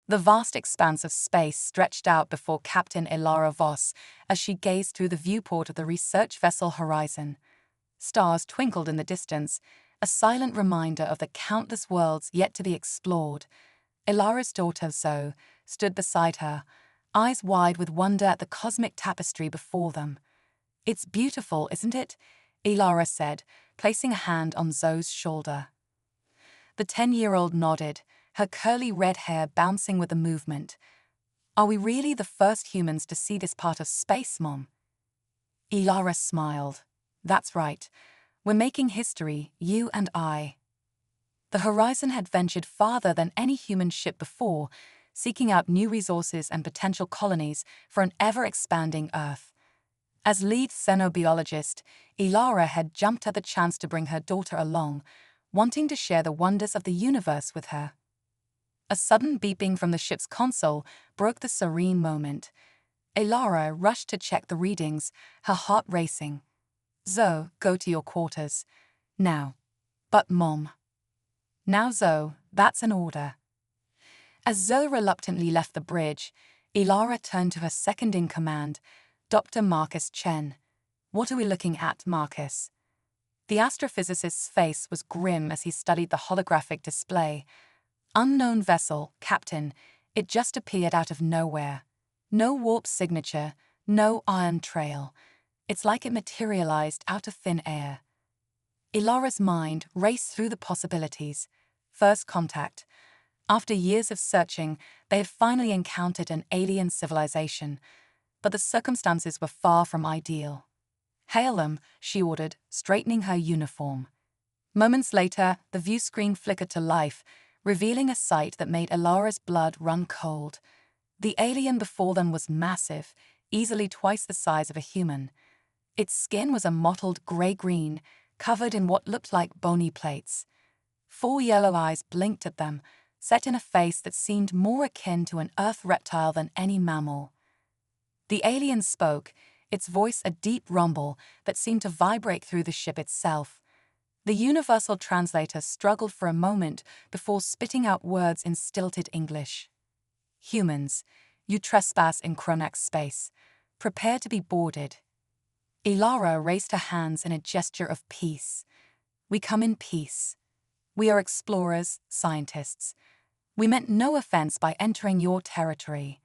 The vast expanse of space stretched out before Captain Elara Voss as she gazed through the viewport of the research vessel Horizon. Stars twinkled in the distance, a silent reminder of the countless worlds yet to be explored. Elara's daughter Zoe stood beside her, eyes wide with wonder at the cosmic tapestry before them. "It's beautiful, isn't it?" Elara said, placing a hand on Zoe's shoulder. The 10-year-old nodded, her curly red hair bouncing with the movement. "Are we really the first humans to see this part of space, Mom?" Elara smiled. "That's right. We're making history, you and I." The Horizon had ventured farther than any human ship before, seeking out new resources and potential colonies for an ever-expanding Earth. As lead xenobiologist, Elara had jumped at the chance to bring her daughter along, wanting to share the wonders of the universe with her. A sudden beeping from the ship's console broke the serene moment. Elara rushed to check the readings, her heart racing. "Zoe, go to your quarters. Now." "But Mom." "Now, Zoe, that's an order." As Zoe reluctantly left the bridge, Elara turned to her second-in-command, Dr. Marcus Chen. "What are we looking at, Marcus?" The astrophysicist's face was grim as he studied the holographic display. "Unknown vessel, Captain. It just appeared out of nowhere. No warp signature, no ion trail. It's like it materialized out of thin air." Elara's mind raced through the possibilities. First contact. After years of searching, they had finally encountered an alien civilization, but the circumstances were far from ideal. "Hail them," she ordered, straightening her uniform. Moments later, the view screen flickered to life, revealing a sight that made Elara's blood run cold. The alien before them was massive, easily twice the size of a human. Its skin was a mottled gray-green, covered in what looked like bony plates. 4 yellow eyes blinked at them, set in a face that seemed more akin to an earth reptile than any mammal. The alien spoke, its voice a deep rumble that seemed to vibrate through the ship itself. The universal translator struggled for a moment before spitting out words in stilted English. "Humans, you trespass in Cronax space. Prepare to be boarded." Elara raised her hands in a gesture of peace. "We come in peace. We are explorers, scientists. We meant no offense by entering your territory."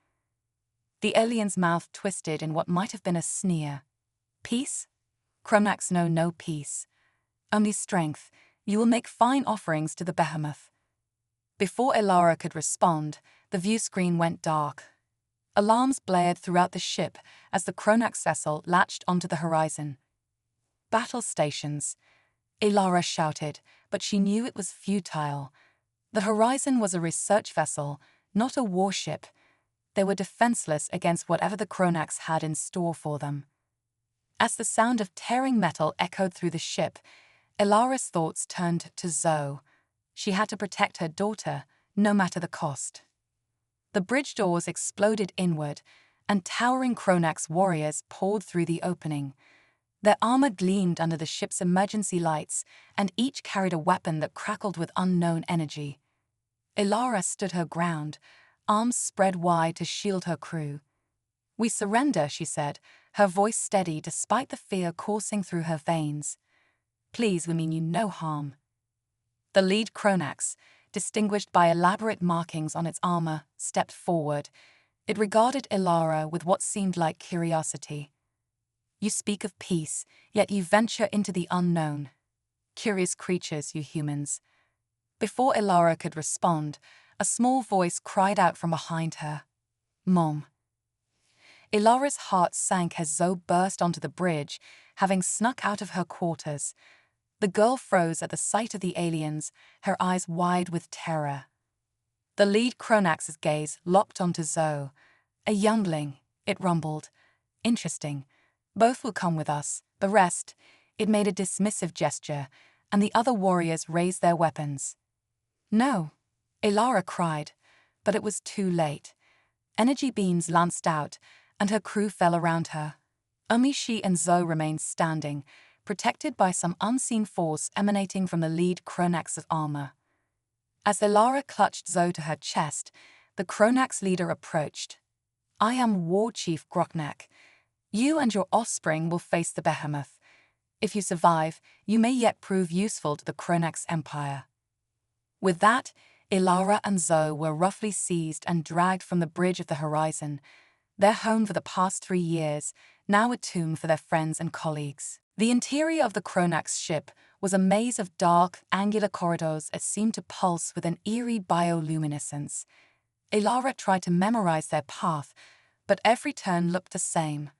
The alien's mouth twisted in what might have been a sneer. "Peace? Cronax know no peace. Only strength. You will make fine offerings to the Behemoth." Before Elara could respond, the view screen went dark. Alarms blared throughout the ship as the Cronax vessel latched onto the horizon. "Battle stations," Elara shouted, but she knew it was futile. The Horizon was a research vessel, not a warship. They were defenseless against whatever the Cronax had in store for them. As the sound of tearing metal echoed through the ship, Elara's thoughts turned to Zoe. She had to protect her daughter, no matter the cost. The bridge doors exploded inward, and towering Cronax warriors poured through the opening. Their armor gleamed under the ship's emergency lights, and each carried a weapon that crackled with unknown energy. Elara stood her ground, arms spread wide to shield her crew. "We surrender," she said, her voice steady despite the fear coursing through her veins. "Please, we mean you no harm." The lead Cronax, distinguished by elaborate markings on its armor, stepped forward. It regarded Elara with what seemed like curiosity. "You speak of peace, yet you venture into the unknown. Curious creatures, you humans." Before Elara could respond, a small voice cried out from behind her. "Mom." Elara's heart sank as Zoe burst onto the bridge, having snuck out of her quarters. The girl froze at the sight of the aliens, her eyes wide with terror. The lead Cronax's gaze locked onto Zoe. "A youngling," it rumbled. "Interesting. Both will come with us. The rest," it made a dismissive gesture, and the other warriors raised their weapons. "No," Elara cried, but it was too late. Energy beams lanced out, and her crew fell around her. Only she and Zoe remained standing, protected by some unseen force emanating from the lead Cronax's armor. As Elara clutched Zoe to her chest, the Cronax leader approached. "I am War Chief Groknak. You and your offspring will face the Behemoth. If you survive, you may yet prove useful to the Cronax Empire." With that, Ilara and Zoe were roughly seized and dragged from the bridge of the horizon, their home for the past 3 years, now a tomb for their friends and colleagues. The interior of the Cronax ship was a maze of dark, angular corridors that seemed to pulse with an eerie bioluminescence. Ilara tried to memorize their path, but every turn looked the same.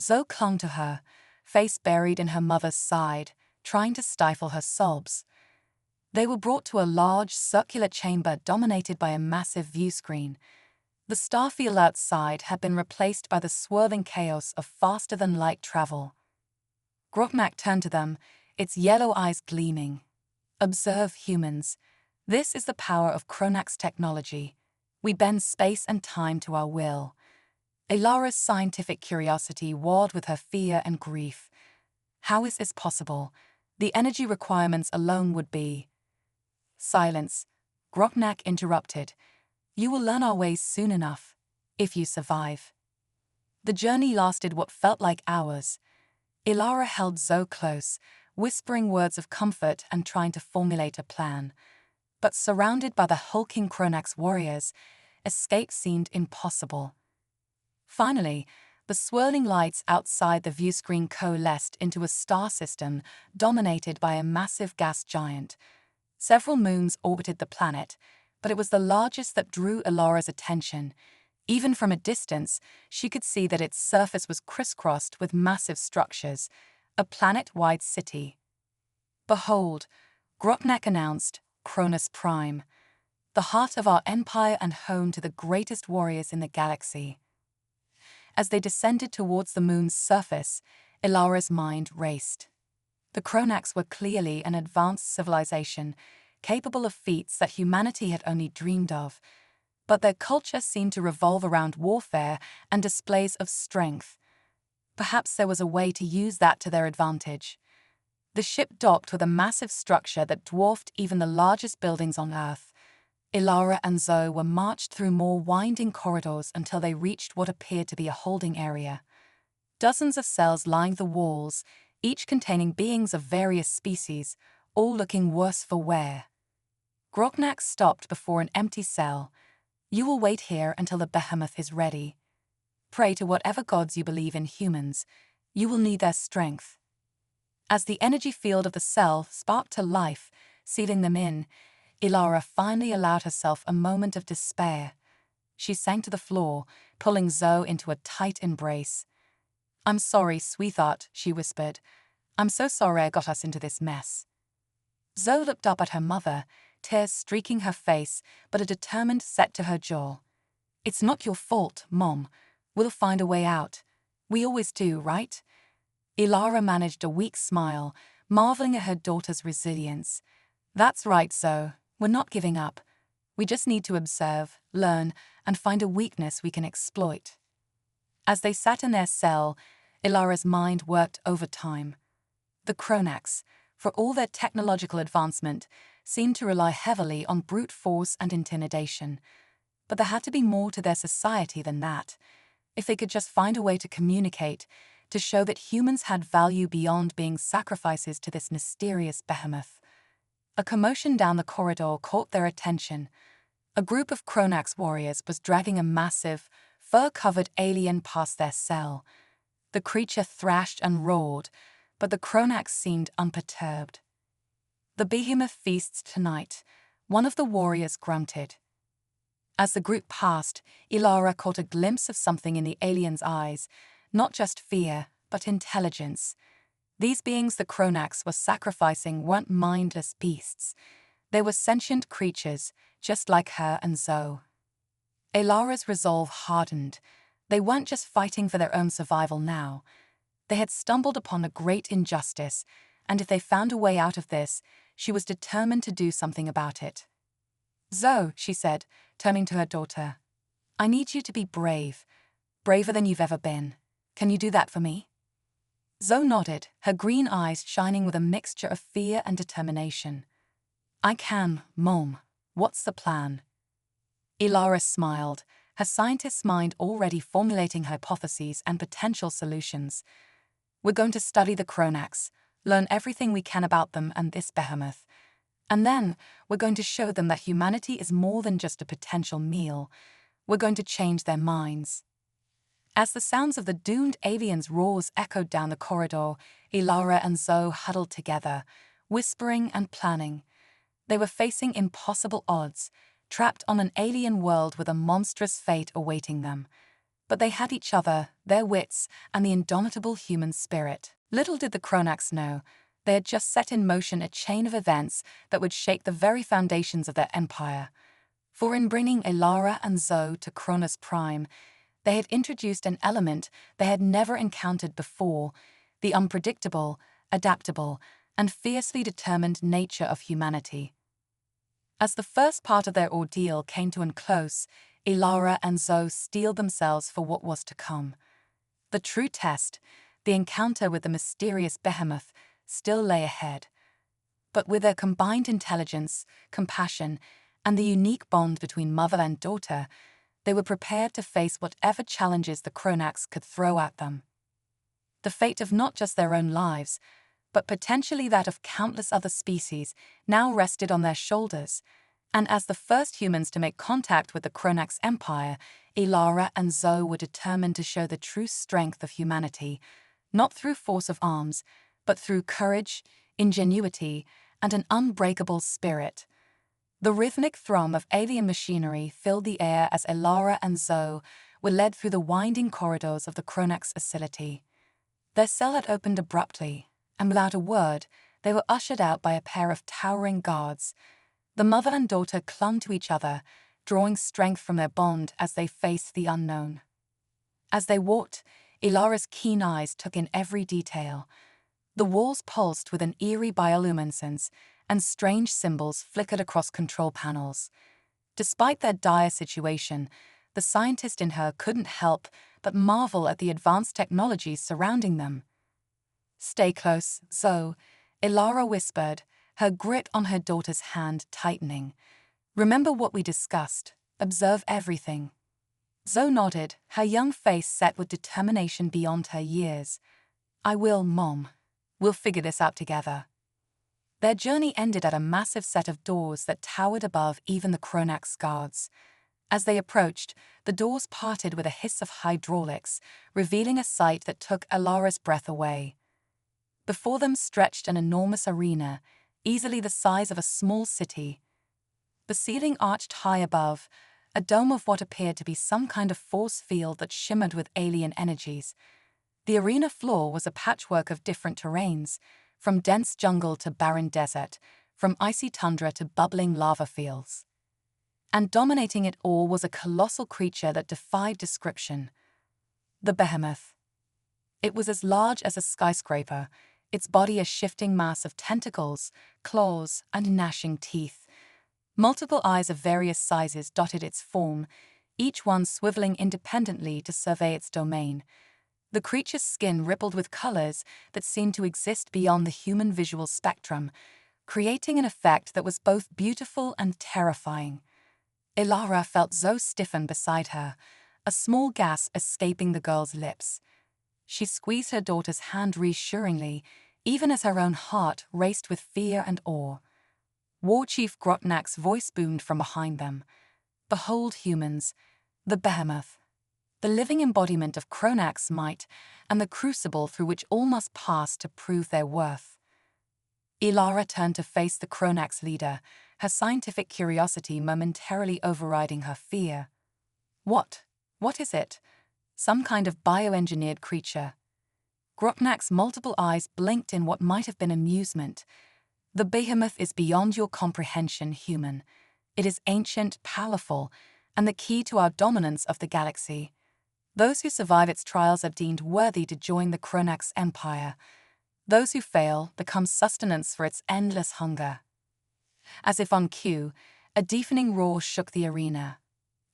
Zoe clung to her, face buried in her mother's side, trying to stifle her sobs. They were brought to a large, circular chamber dominated by a massive view screen. The starfield outside had been replaced by the swirling chaos of faster-than-light travel. Groknak turned to them, its yellow eyes gleaming. "Observe, humans. This is the power of Cronax technology. We bend space and time to our will." Ilara's scientific curiosity warred with her fear and grief. How is this possible? The energy requirements alone would be... "Silence," Groknak interrupted. "You will learn our ways soon enough, if you survive." The journey lasted what felt like hours. Ilara held Zoe close, whispering words of comfort and trying to formulate a plan. But surrounded by the hulking Cronax warriors, escape seemed impossible. Finally, the swirling lights outside the viewscreen coalesced into a star system dominated by a massive gas giant. Several moons orbited the planet, but it was the largest that drew Ilara's attention. Even from a distance, she could see that its surface was crisscrossed with massive structures, a planet-wide city. "Behold," Groknak announced, "Cronis Prime, the heart of our empire and home to the greatest warriors in the galaxy." As they descended towards the moon's surface, Ilara's mind raced. The Cronax were clearly an advanced civilization, capable of feats that humanity had only dreamed of, but their culture seemed to revolve around warfare and displays of strength. Perhaps there was a way to use that to their advantage. The ship docked with a massive structure that dwarfed even the largest buildings on Earth. Ilara and Zoe were marched through more winding corridors until they reached what appeared to be a holding area. Dozens of cells lined the walls, each containing beings of various species, all looking worse for wear. Groknak stopped before an empty cell. "You will wait here until the Behemoth is ready. Pray to whatever gods you believe in, humans. You will need their strength." As the energy field of the cell sparked to life, sealing them in, Ilara finally allowed herself a moment of despair. She sank to the floor, pulling Zoe into a tight embrace. "I'm sorry, sweetheart," she whispered. "I'm so sorry I got us into this mess." Zoe looked up at her mother, tears streaking her face, but a determined set to her jaw. "It's not your fault, Mom. We'll find a way out. We always do, right?" Ilara managed a weak smile, marveling at her daughter's resilience. "That's right, Zoe. We're not giving up. We just need to observe, learn, and find a weakness we can exploit." As they sat in their cell, Ilara's mind worked overtime. The Cronax, for all their technological advancement, seemed to rely heavily on brute force and intimidation. But there had to be more to their society than that. If they could just find a way to communicate, to show that humans had value beyond being sacrifices to this mysterious behemoth. A commotion down the corridor caught their attention. A group of Cronax warriors was dragging a massive, fur-covered alien past their cell. The creature thrashed and roared, but the Cronax seemed unperturbed. "The Behemoth feasts tonight," one of the warriors grunted. As the group passed, Ilara caught a glimpse of something in the alien's eyes, not just fear, but intelligence. These beings the Cronax were sacrificing weren't mindless beasts. They were sentient creatures, just like her and Zoe. Ilara's resolve hardened. They weren't just fighting for their own survival now. They had stumbled upon a great injustice, and if they found a way out of this, she was determined to do something about it. "Zoe," she said, turning to her daughter, "I need you to be brave, braver than you've ever been. Can you do that for me?" Zoe nodded, her green eyes shining with a mixture of fear and determination. "I can, Mom. What's the plan?" Ilara smiled, her scientist's mind already formulating hypotheses and potential solutions. We're going to study the Cronax, learn everything we can about them and this behemoth. And then, we're going to show them that humanity is more than just a potential meal. We're going to change their minds. As the sounds of the doomed aliens' roars echoed down the corridor, Ilara and Zoe huddled together, whispering and planning. They were facing impossible odds, trapped on an alien world with a monstrous fate awaiting them. But they had each other, their wits, and the indomitable human spirit. Little did the Cronax know, they had just set in motion a chain of events that would shake the very foundations of their empire. For in bringing Ilara and Zoe to Cronis Prime, they had introduced an element they had never encountered before, the unpredictable, adaptable, and fiercely determined nature of humanity. As the first part of their ordeal came to an close, Ilara and Zoe steeled themselves for what was to come. The true test, the encounter with the mysterious Behemoth, still lay ahead. But with their combined intelligence, compassion, and the unique bond between mother and daughter, they were prepared to face whatever challenges the Cronax could throw at them. The fate of not just their own lives, but potentially that of countless other species, now rested on their shoulders. And as the first humans to make contact with the Cronax Empire, Ilara and Zoe were determined to show the true strength of humanity, not through force of arms, but through courage, ingenuity, and an unbreakable spirit. The rhythmic thrum of alien machinery filled the air as Ilara and Zoe were led through the winding corridors of the Cronax facility. Their cell had opened abruptly, and without a word, they were ushered out by a pair of towering guards. The mother and daughter clung to each other, drawing strength from their bond as they faced the unknown. As they walked, Ilara's keen eyes took in every detail. The walls pulsed with an eerie bioluminescence, and strange symbols flickered across control panels. Despite their dire situation, the scientist in her couldn't help but marvel at the advanced technologies surrounding them. "Stay close, Zoe," Ilara whispered, her grip on her daughter's hand tightening. "Remember what we discussed. Observe everything." Zoe nodded, her young face set with determination beyond her years. "I will, Mom. We'll figure this out together." Their journey ended at a massive set of doors that towered above even the Cronax guards. As they approached, the doors parted with a hiss of hydraulics, revealing a sight that took Ilara's breath away. Before them stretched an enormous arena, easily the size of a small city. The ceiling arched high above, a dome of what appeared to be some kind of force field that shimmered with alien energies. The arena floor was a patchwork of different terrains, from dense jungle to barren desert, from icy tundra to bubbling lava fields. And dominating it all was a colossal creature that defied description. The Behemoth. It was as large as a skyscraper, its body a shifting mass of tentacles, claws, and gnashing teeth. Multiple eyes of various sizes dotted its form, each one swiveling independently to survey its domain. The creature's skin rippled with colors that seemed to exist beyond the human visual spectrum, creating an effect that was both beautiful and terrifying. Ilara felt Zoe stiffen beside her, a small gasp escaping the girl's lips. She squeezed her daughter's hand reassuringly, even as her own heart raced with fear and awe. War Chief Grotnak's voice boomed from behind them. "Behold, humans, the Behemoth, the living embodiment of Cronax might, and the crucible through which all must pass to prove their worth." Ilara turned to face the Cronax leader, her scientific curiosity momentarily overriding her fear. What is it? Some kind of bioengineered creature?" Grotnak's multiple eyes blinked in what might have been amusement. "The Behemoth is beyond your comprehension, human. It is ancient, powerful, and the key to our dominance of the galaxy. Those who survive its trials are deemed worthy to join the Cronax Empire. Those who fail become sustenance for its endless hunger." As if on cue, a deafening roar shook the arena.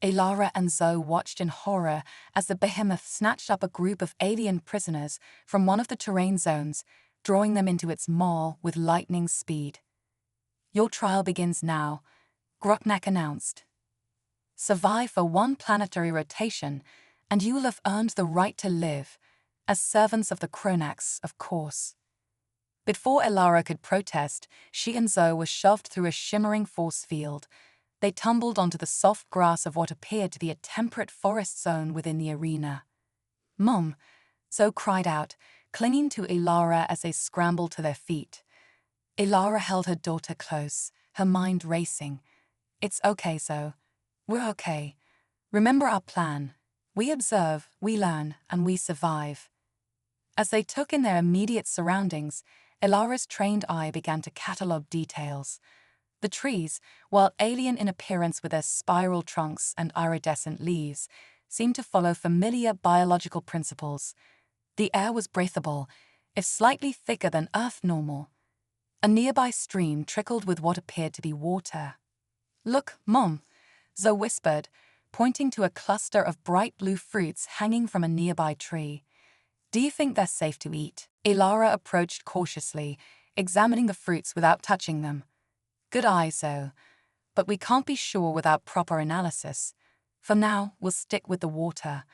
Ilara and Zoe watched in horror as the Behemoth snatched up a group of alien prisoners from one of the terrain zones, drawing them into its maw with lightning speed. "Your trial begins now," Grotnak announced. Survive for one planetary rotation, and you will have earned the right to live, as servants of the Cronax, of course. Before Elara could protest, she and Zoe were shoved through a shimmering force field. They tumbled onto the soft grass of what appeared to be a temperate forest zone within the arena. "Mom," Zoe cried out, clinging to Elara as they scrambled to their feet. Elara held her daughter close, her mind racing. "It's okay, Zoe. We're okay. Remember our plan. We observe, we learn, and we survive." As they took in their immediate surroundings, Elara's trained eye began to catalogue details. The trees, while alien in appearance with their spiral trunks and iridescent leaves, seemed to follow familiar biological principles. The air was breathable, if slightly thicker than Earth normal. A nearby stream trickled with what appeared to be water. "Look, Mom," Zoe whispered, pointing to a cluster of bright blue fruits hanging from a nearby tree. "Do you think they're safe to eat?" Elara approached cautiously, examining the fruits without touching them. "Good eye, Zoe, but we can't be sure without proper analysis. For now, we'll stick with the water.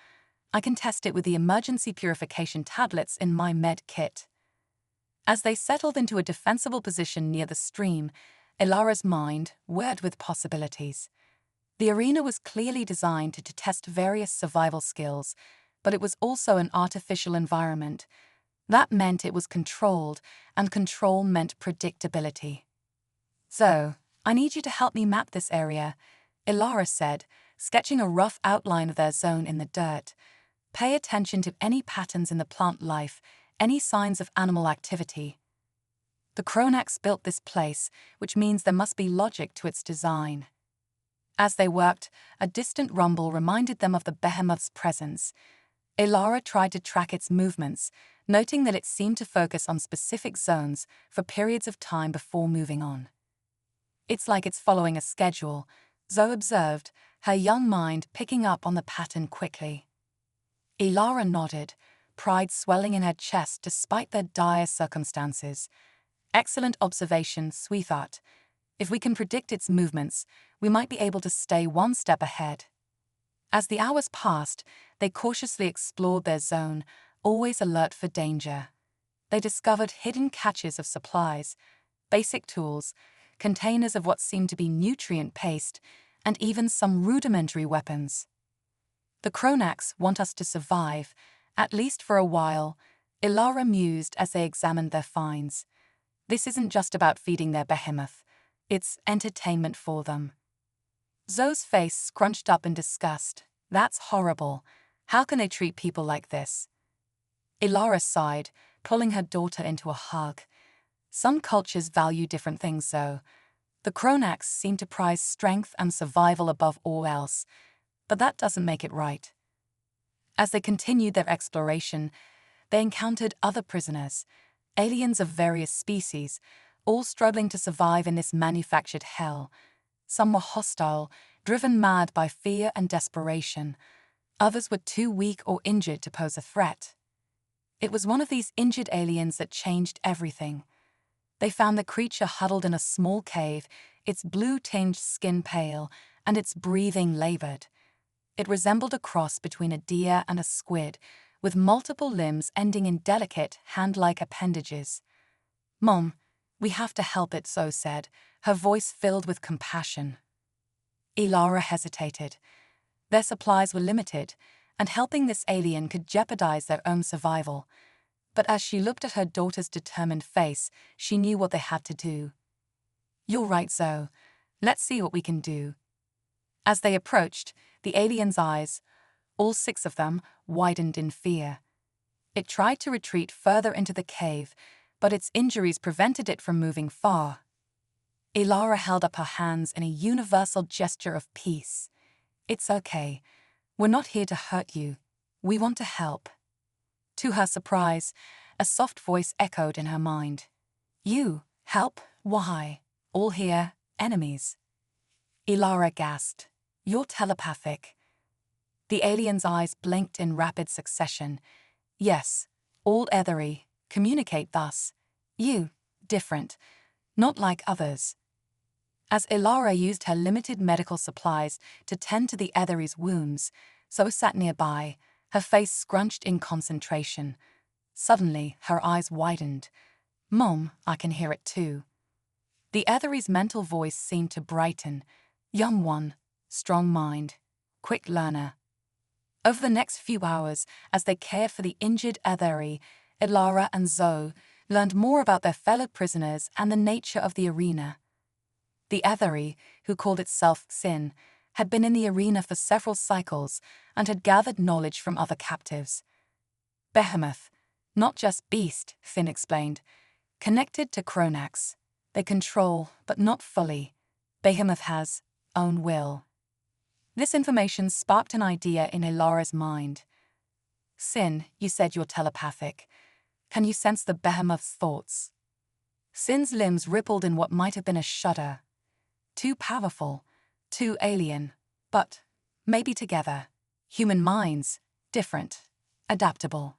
I can test it with the emergency purification tablets in my med kit." As they settled into a defensible position near the stream, Elara's mind whirred with possibilities. The arena was clearly designed to test various survival skills, but it was also an artificial environment. That meant it was controlled, and control meant predictability. "So, I need you to help me map this area," Elara said, sketching a rough outline of their zone in the dirt. "Pay attention to any patterns in the plant life, any signs of animal activity." The Cronax built this place, which means there must be logic to its design. As they worked, a distant rumble reminded them of the Behemoth's presence. Elara tried to track its movements, noting that it seemed to focus on specific zones for periods of time before moving on. "It's like it's following a schedule," Zoe observed, her young mind picking up on the pattern quickly. Elara nodded, pride swelling in her chest despite their dire circumstances. "Excellent observation, sweetheart. If we can predict its movements, we might be able to stay one step ahead." As the hours passed, they cautiously explored their zone, always alert for danger. They discovered hidden caches of supplies, basic tools, containers of what seemed to be nutrient paste, and even some rudimentary weapons. "The Cronax want us to survive, at least for a while," Elara mused as they examined their finds. "This isn't just about feeding their behemoth. It's entertainment for them." Zoe's face scrunched up in disgust. "That's horrible. How can they treat people like this?" Elara sighed, pulling her daughter into a hug. "Some cultures value different things, Zoe. The Cronax seem to prize strength and survival above all else, but that doesn't make it right." As they continued their exploration, they encountered other prisoners, aliens of various species, all struggling to survive in this manufactured hell. Some were hostile, driven mad by fear and desperation. Others were too weak or injured to pose a threat. It was one of these injured aliens that changed everything. They found the creature huddled in a small cave, its blue-tinged skin pale, and its breathing labored. It resembled a cross between a deer and a squid, with multiple limbs ending in delicate, hand-like appendages. "Mom, we have to help it," Zoe said, her voice filled with compassion. Elara hesitated. Their supplies were limited, and helping this alien could jeopardize their own survival. But as she looked at her daughter's determined face, she knew what they had to do. "You're right, Zoe. Let's see what we can do." As they approached, the alien's eyes, all 6 of them, widened in fear. It tried to retreat further into the cave, but its injuries prevented it from moving far. Elara held up her hands in a universal gesture of peace. "It's okay. We're not here to hurt you. We want to help." To her surprise, a soft voice echoed in her mind. "You? Help? Why? All here, enemies." Elara gasped. "You're telepathic." The alien's eyes blinked in rapid succession. "Yes, all ethery, communicate thus. You, different, not like others." As Ilara used her limited medical supplies to tend to the Ethery's wounds, Zoe sat nearby, her face scrunched in concentration. Suddenly, her eyes widened. "Mom, I can hear it too." The Ethery's mental voice seemed to brighten. "Young one, strong mind, quick learner." Over the next few hours, as they cared for the injured Ethery, Ilara and Zoe learned more about their fellow prisoners and the nature of the arena. The Ethery, who called itself Sin, had been in the arena for several cycles and had gathered knowledge from other captives. Behemoth, not just beast, Finn explained, connected to Cronis. They control, but not fully. Behemoth has own will. This information sparked an idea in Ilara's mind. "Sin, you said you're telepathic. Can you sense the Behemoth's thoughts?" Sin's limbs rippled in what might have been a shudder. Too powerful, too alien, but maybe together. Human minds, different, adaptable.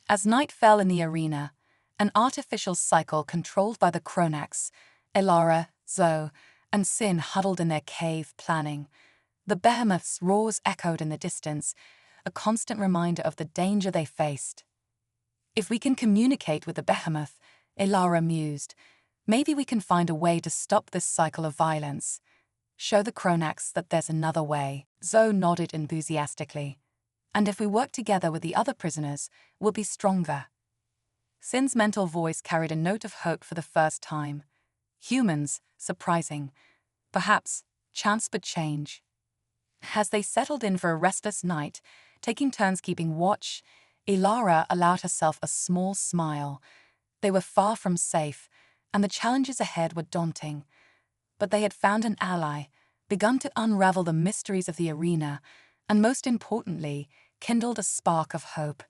As night fell in the arena, an artificial cycle controlled by the Cronis, Ilara, Zoe, and Sin huddled in their cave planning. The Behemoth's roars echoed in the distance, a constant reminder of the danger they faced. "If we can communicate with the Behemoth," Ilara mused, "maybe we can find a way to stop this cycle of violence. Show the Cronis that there's another way." Zoe nodded enthusiastically. "And if we work together with the other prisoners, we'll be stronger." Sin's mental voice carried a note of hope for the first time. Humans, surprising. Perhaps, chance but change. As they settled in for a restless night, taking turns keeping watch, Ilara allowed herself a small smile. They were far from safe, and the challenges ahead were daunting. But they had found an ally, begun to unravel the mysteries of the arena, and most importantly, kindled a spark of hope.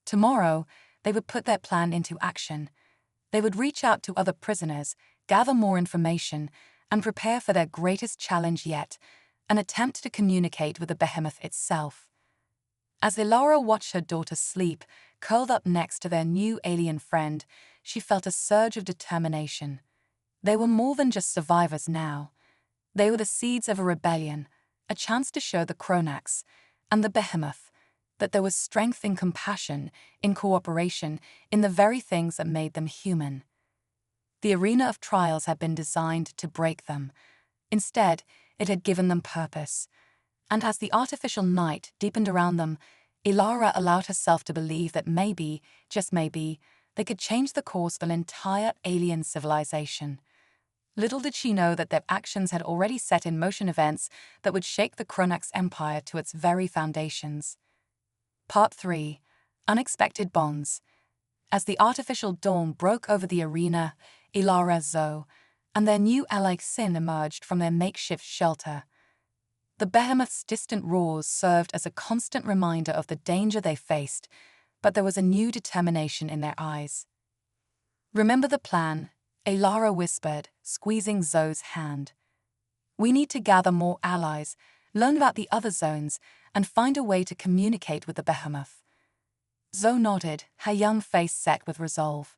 Tomorrow, they would put their plan into action. They would reach out to other prisoners, gather more information, and prepare for their greatest challenge yet, an attempt to communicate with the Behemoth itself. As Ilara watched her daughter sleep, curled up next to their new alien friend, she felt a surge of determination. They were more than just survivors now. They were the seeds of a rebellion, a chance to show the Cronis and the Behemoth that there was strength in compassion, in cooperation, in the very things that made them human. The arena of trials had been designed to break them. Instead, it had given them purpose. And as the artificial night deepened around them, Ilara allowed herself to believe that maybe, just maybe, they could change the course of an entire alien civilization. Little did she know that their actions had already set in motion events that would shake the Cronis Empire to its very foundations. Part 3. Unexpected Bonds. As the artificial dawn broke over the arena, Ilara, Zoe, and their new ally Sin emerged from their makeshift shelter. The Behemoth's distant roars served as a constant reminder of the danger they faced, but there was a new determination in their eyes. "Remember the plan," Ilara whispered, squeezing Zoe's hand. "We need to gather more allies, learn about the other zones, and find a way to communicate with the Behemoth." Zoe nodded, her young face set with resolve.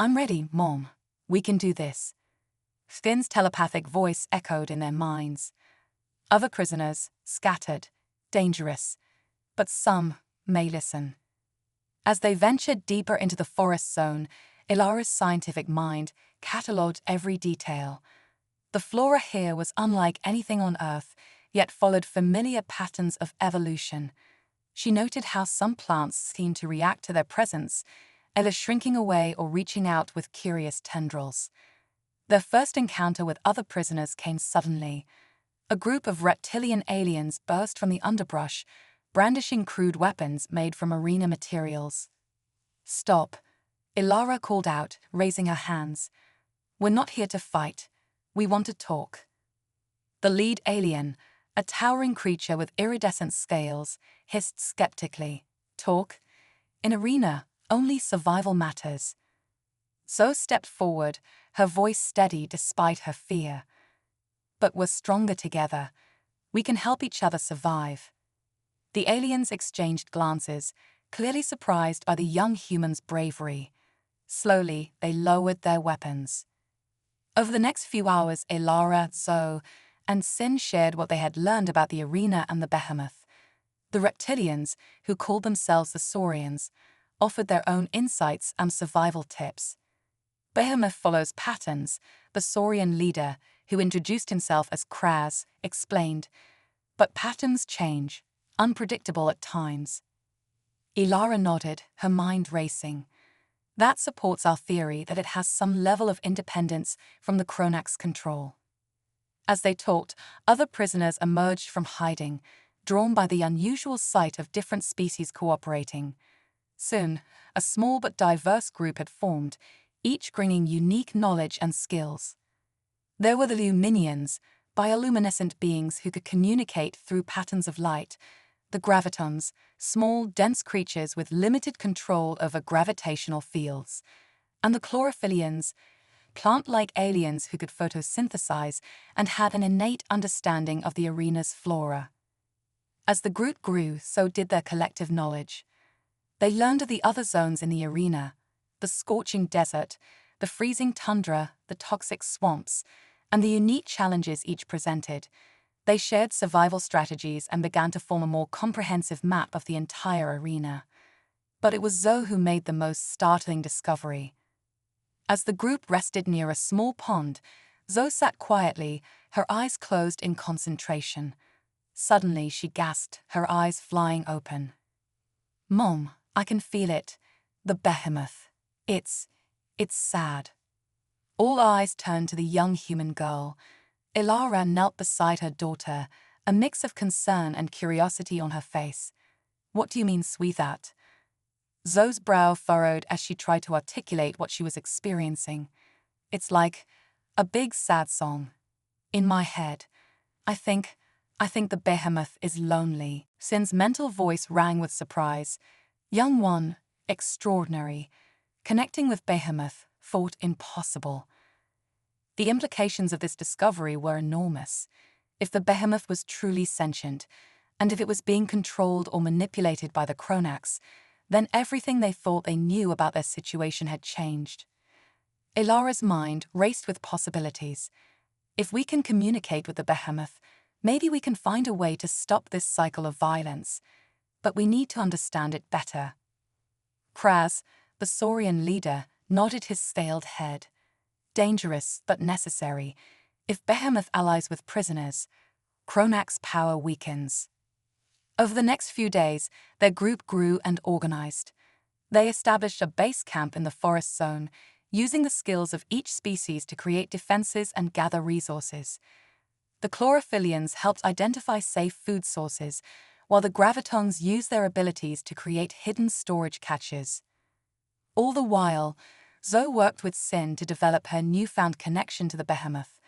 "I'm ready, Mom. We can do this." Finn's telepathic voice echoed in their minds. Other prisoners, scattered, dangerous, but some may listen. As they ventured deeper into the forest zone, Ilara's scientific mind catalogued every detail. The flora here was unlike anything on Earth, yet followed familiar patterns of evolution. She noted how some plants seemed to react to their presence, either shrinking away or reaching out with curious tendrils. Their first encounter with other prisoners came suddenly. A group of reptilian aliens burst from the underbrush, brandishing crude weapons made from arena materials. "Stop," Ilara called out, raising her hands. "We're not here to fight. We want to talk." The lead alien, a towering creature with iridescent scales, hissed skeptically. "Talk? In arena, only survival matters." Zoe stepped forward, her voice steady despite her fear. "But we're stronger together. We can help each other survive." The aliens exchanged glances, clearly surprised by the young human's bravery. Slowly, they lowered their weapons. Over the next few hours, Elara, Zoe, and Sin shared what they had learned about the arena and the Behemoth. The reptilians, who called themselves the Saurians, offered their own insights and survival tips. Behemoth follows Patterns, the Saurian leader, who introduced himself as Kraz, explained, but patterns change, unpredictable at times. Elara nodded, her mind racing. That supports our theory that it has some level of independence from the Cronax control. As they talked, other prisoners emerged from hiding, drawn by the unusual sight of different species cooperating. Soon, a small but diverse group had formed, each bringing unique knowledge and skills. There were the Luminians, bioluminescent beings who could communicate through patterns of light, the Gravitons, small, dense creatures with limited control over gravitational fields, and the Chlorophyllians, plant-like aliens who could photosynthesize and had an innate understanding of the arena's flora. As the group grew, so did their collective knowledge. They learned of the other zones in the arena, the scorching desert, the freezing tundra, the toxic swamps, and the unique challenges each presented. They shared survival strategies and began to form a more comprehensive map of the entire arena. But it was Zoe who made the most startling discovery. As the group rested near a small pond, Zoe sat quietly, her eyes closed in concentration. Suddenly she gasped, her eyes flying open. "Mom, I can feel it. The Behemoth. It's sad." All eyes turned to the young human girl. Elara knelt beside her daughter, a mix of concern and curiosity on her face. "What do you mean, sweetheart?" Zoe's brow furrowed as she tried to articulate what she was experiencing. "It's like a big sad song. In my head, I think the Behemoth is lonely." Sin's mental voice rang with surprise. "Young one, extraordinary. Connecting with Behemoth, thought impossible." The implications of this discovery were enormous. If the Behemoth was truly sentient, and if it was being controlled or manipulated by the Cronax, then everything they thought they knew about their situation had changed. Elara's mind raced with possibilities. If we can communicate with the Behemoth, maybe we can find a way to stop this cycle of violence. But we need to understand it better. Kraz, the Saurian leader, nodded his scaled head. "Dangerous, but necessary. If Behemoth allies with prisoners, Cronax power weakens." Over the next few days, their group grew and organized. They established a base camp in the forest zone, using the skills of each species to create defenses and gather resources. The Chlorophyllians helped identify safe food sources, while the Gravitons used their abilities to create hidden storage caches. All the while, Zoe worked with Sin to develop her newfound connection to the Behemoth.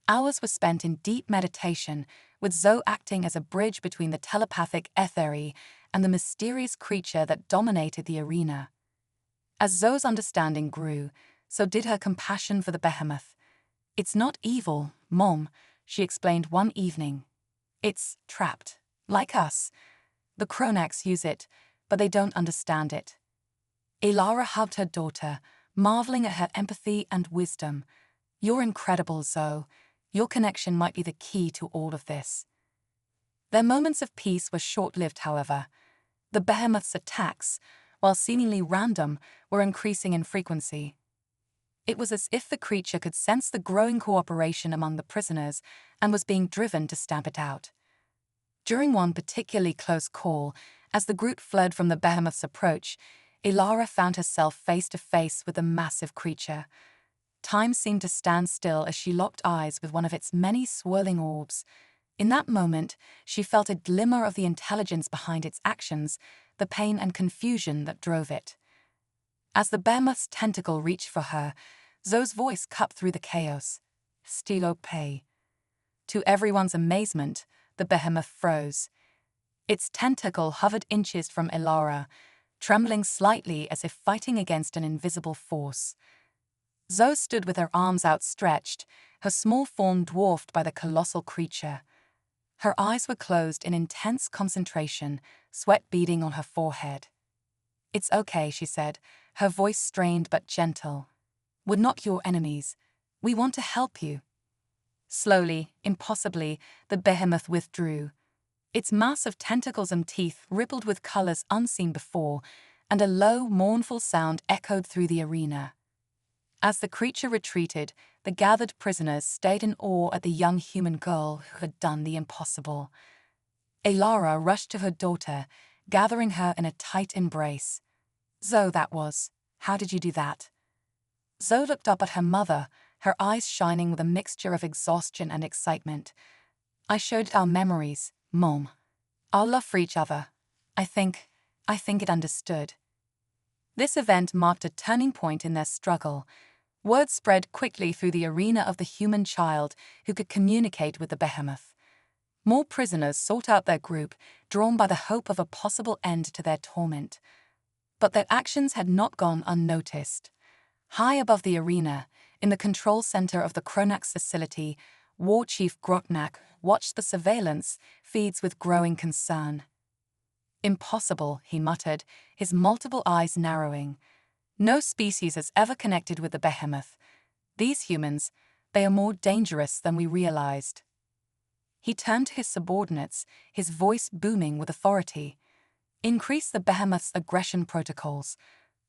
Hours were spent in deep meditation, with Zoe acting as a bridge between the telepathic Etheri and the mysterious creature that dominated the arena. As Zoe's understanding grew, so did her compassion for the Behemoth. "It's not evil, Mom," she explained one evening. "It's trapped, like us. The Cronax use it, but they don't understand it." Elara hugged her daughter, marveling at her empathy and wisdom. "You're incredible, Zoe. Your connection might be the key to all of this." Their moments of peace were short-lived, however. The Behemoth's attacks, while seemingly random, were increasing in frequency. It was as if the creature could sense the growing cooperation among the prisoners and was being driven to stamp it out. During one particularly close call, as the group fled from the Behemoth's approach, Elara found herself face to face with the massive creature. Time seemed to stand still as she locked eyes with one of its many swirling orbs. In that moment, she felt a glimmer of the intelligence behind its actions, the pain and confusion that drove it. As the Behemoth's tentacle reached for her, Zoe's voice cut through the chaos. "Stilo Pei." To everyone's amazement, the Behemoth froze. Its tentacle hovered inches from Elara, trembling slightly as if fighting against an invisible force. Zoe stood with her arms outstretched, her small form dwarfed by the colossal creature. Her eyes were closed in intense concentration, sweat beading on her forehead. "It's okay," she said, her voice strained but gentle. "We're not your enemies. We want to help you. Slowly, impossibly, the behemoth withdrew. Its mass of tentacles and teeth rippled with colors unseen before, and a low, mournful sound echoed through the arena. As the creature retreated, the gathered prisoners stayed in awe at the young human girl who had done the impossible. Elara rushed to her daughter, gathering her in a tight embrace. "Zoe, that was. How did you do that?" Zoe looked up at her mother, her eyes shining with a mixture of exhaustion and excitement. "I showed our memories, Mom. Our love for each other. I think it understood." This event marked a turning point in their struggle. Word spread quickly through the arena of the human child who could communicate with the behemoth. More prisoners sought out their group, drawn by the hope of a possible end to their torment. But their actions had not gone unnoticed. High above the arena, in the control center of the Cronis facility, War Chief Grotnak watched the surveillance feeds with growing concern. "Impossible," he muttered, his multiple eyes narrowing. "No species has ever connected with the behemoth. These humans, they are more dangerous than we realized." He turned to his subordinates, his voice booming with authority. "Increase the behemoth's aggression protocols.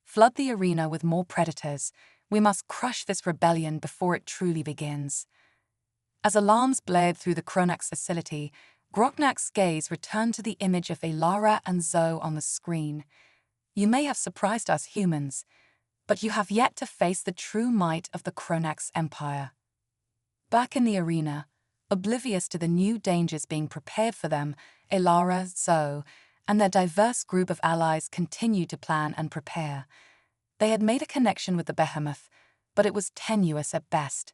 Flood the arena with more predators. We must crush this rebellion before it truly begins." As alarms blared through the Cronis facility, Grotnak's gaze returned to the image of Elara and Zoe on the screen. "You may have surprised us humans, but you have yet to face the true might of the Cronis Empire." Back in the arena, oblivious to the new dangers being prepared for them, Elara, Zoe, and their diverse group of allies continued to plan and prepare. They had made a connection with the behemoth, but it was tenuous at best.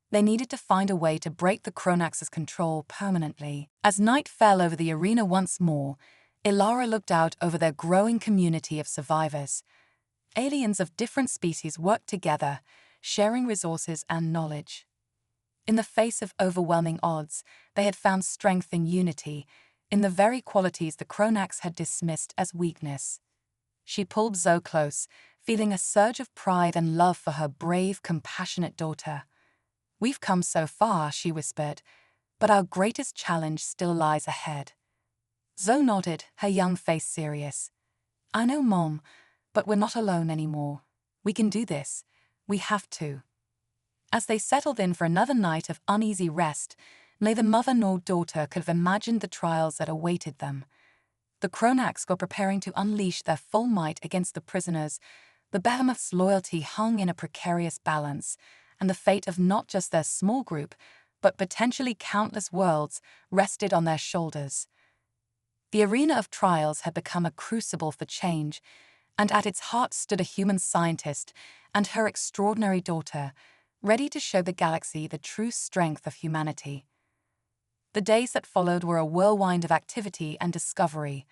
They needed to find a way to break the Cronax's control permanently. As night fell over the arena once more, Elara looked out over their growing community of survivors. Aliens of different species worked together, sharing resources and knowledge. In the face of overwhelming odds, they had found strength in unity, in the very qualities the Cronax had dismissed as weakness. She pulled Zoe close, feeling a surge of pride and love for her brave, compassionate daughter. "We've come so far," she whispered, "but our greatest challenge still lies ahead." Zoe nodded, her young face serious. "I know, Mom, but we're not alone anymore. We can do this. We have to." As they settled in for another night of uneasy rest, neither mother nor daughter could have imagined the trials that awaited them. The Cronax were preparing to unleash their full might against the prisoners. The behemoth's loyalty hung in a precarious balance, and the fate of not just their small group, but potentially countless worlds, rested on their shoulders. The arena of trials had become a crucible for change, and at its heart stood a human scientist and her extraordinary daughter, ready to show the galaxy the true strength of humanity. The days that followed were a whirlwind of activity and discovery.